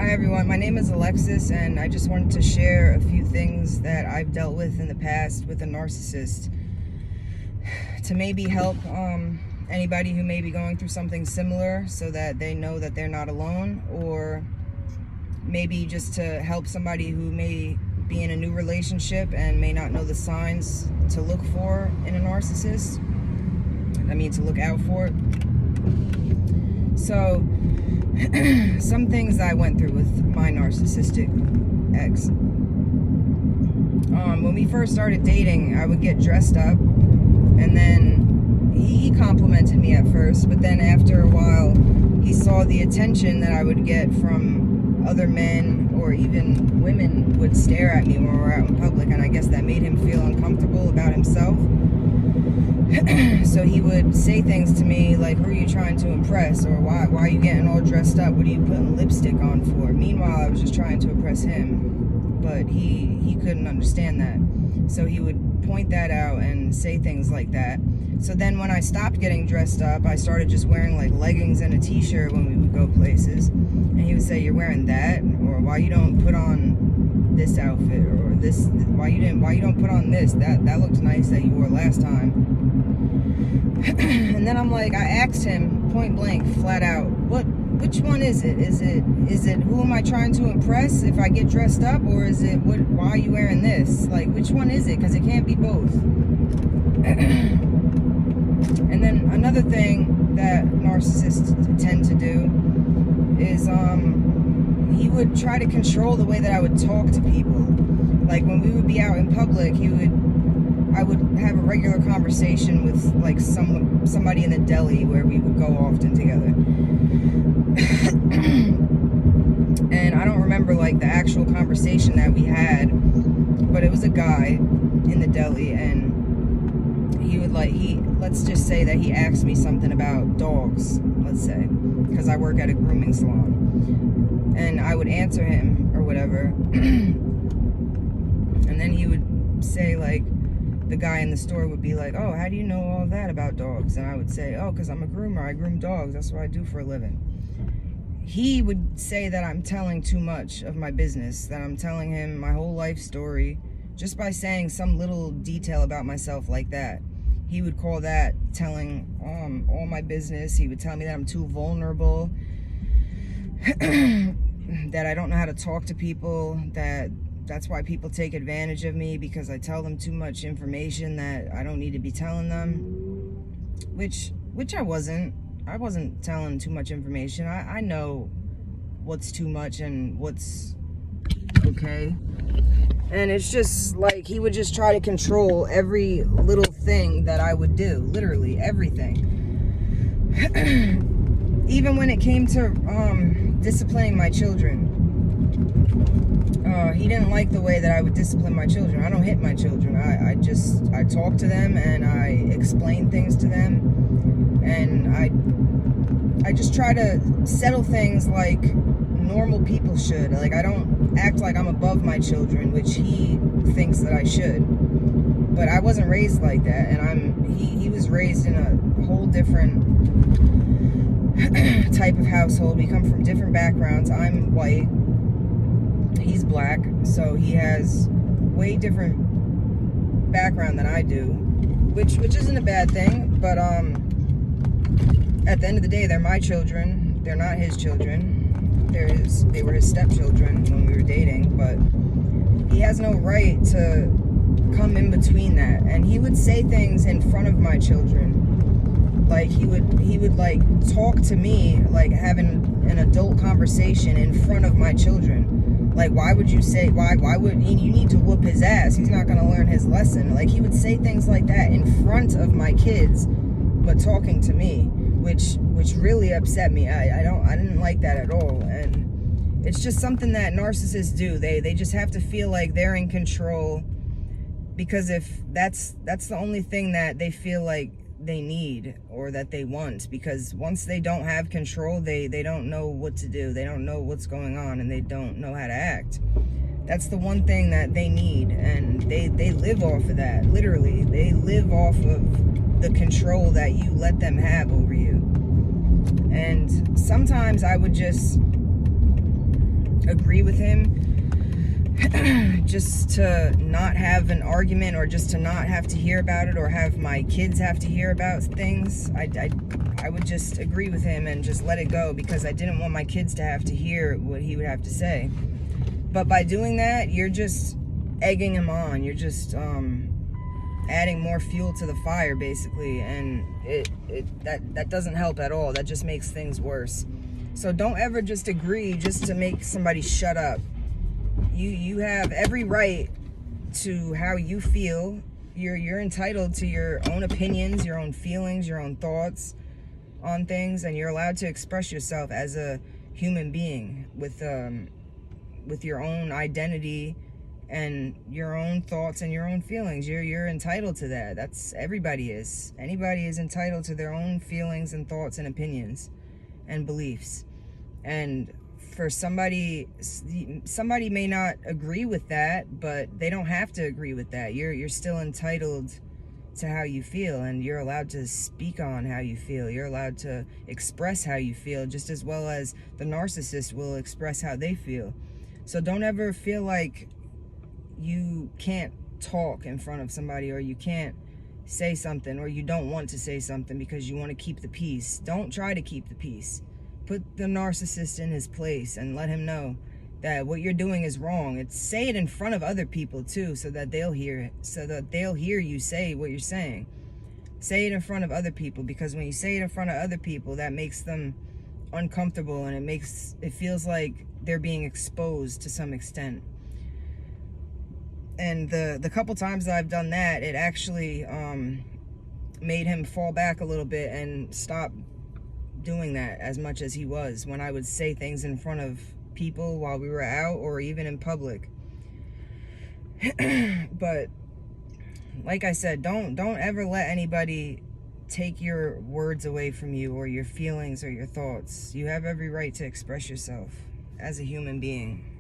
Hi everyone, my name is Alexis, and I just wanted to share a few things that I've dealt with in the past with a narcissist to maybe help anybody who may be going through something similar so that they know that they're not alone, or maybe just to help somebody who may be in a new relationship and may not know the signs to look for in a narcissist. I mean, to look out for. So some things I went through with my narcissistic ex. When we first started dating, I would get dressed up, and then he complimented me at first, but then after a while, he saw the attention that I would get from other men, or even women would stare at me when we were out in public, and I guess that made him feel uncomfortable about himself. So he would say things to me like, who are you trying to impress? Or why are you getting all dressed up? What are you putting lipstick on for? Meanwhile, I was just trying to impress him. But he couldn't understand that. So he would point that out and say things like that. So then when I stopped getting dressed up, I started just wearing like leggings and a t-shirt when we would go places. And he would say, you're wearing that? Or why you don't put on this outfit? Or this, why you don't put on this? That looked nice that you wore last time. And then I'm like, I asked him point blank, flat out, which one is it? Is it who am I trying to impress if I get dressed up, or is it why are you wearing this? Like, which one is it? Because it can't be both. And then another thing that narcissists tend to do is he would try to control the way that I would talk to people. Like when we would be out in public, I would have a regular conversation with like somebody in the deli where we would go often together. And I don't remember like the actual conversation that we had, but it was a guy in the deli, and let's just say that he asked me something about dogs, let's say, because I work at a grooming salon, and I would answer him or whatever. And then he would say, like, the guy in the store would be like, oh, how do you know all that about dogs? And I would say, oh, because I'm a groomer. I groom dogs. That's what I do for a living. He would say that I'm telling too much of my business, that I'm telling him my whole life story just by saying some little detail about myself like that. He would call that telling all my business. He would tell me that I'm too vulnerable, that I don't know how to talk to people, that's why people take advantage of me, because I tell them too much information that I don't need to be telling them, which I wasn't. I wasn't telling too much information. I know what's too much and what's okay. And it's just like he would just try to control every little thing that I would do, literally everything. Even when it came to disciplining my children. He didn't like the way that I would discipline my children. I don't hit my children. I talk to them and I explain things to them, and I just try to settle things like normal people should. Like, I don't act like I'm above my children, which he thinks that I should. But I wasn't raised like that, and he was raised in a whole different type of household. We come from different backgrounds. I'm white. He's black, so he has way different background than I do, which isn't a bad thing, but at the end of the day, they're my children. They're not his children. They were his stepchildren when we were dating, but he has no right to come in between that. And he would say things in front of my children. Like he would like talk to me like having an adult conversation in front of my children. Like, why would you say, why would, you need to whoop his ass. He's not going to learn his lesson. Like, he would say things like that in front of my kids, but talking to me, which really upset me. I didn't like that at all. And it's just something that narcissists do. They just have to feel like they're in control, because if that's the only thing that they feel like they need or that they want, because once they don't have control, they don't know what to do. They don't know what's going on, and they don't know how to act. That's the one thing that they need, and they live off of that. Literally, they live off of the control that you let them have over you. And sometimes I would just agree with him just to not have an argument, or just to not have to hear about it, or have my kids have to hear about things. I would just agree with him and just let it go, because I didn't want my kids to have to hear what he would have to say. But by doing that, you're just egging him on. You're just adding more fuel to the fire, basically, and that doesn't help at all. That just makes things worse. So don't ever just agree just to make somebody shut up. You have every right to how you feel. You're entitled to your own opinions, your own feelings, your own thoughts on things, and you're allowed to express yourself as a human being with your own identity and your own thoughts and your own feelings. You're entitled to that. That's anybody is entitled to their own feelings and thoughts and opinions and beliefs. And for somebody may not agree with that, but they don't have to agree with that. You're still entitled to how you feel, and you're allowed to speak on how you feel. You're allowed to express how you feel, just as well as the narcissist will express how they feel. So don't ever feel like you can't talk in front of somebody, or you can't say something, or you don't want to say something because you want to keep the peace. Don't try to keep the peace. Put the narcissist in his place and let him know that what you're doing is wrong. Say it in front of other people too, so that they'll hear it, so that they'll hear you say what you're saying. Say it in front of other people, because when you say it in front of other people, that makes them uncomfortable, and it feels like they're being exposed to some extent. And the couple times that I've done that, it actually made him fall back a little bit and stop doing that as much as he was when I would say things in front of people while we were out, or even in public. But like I said, don't ever let anybody take your words away from you, or your feelings, or your thoughts. You have every right to express yourself as a human being.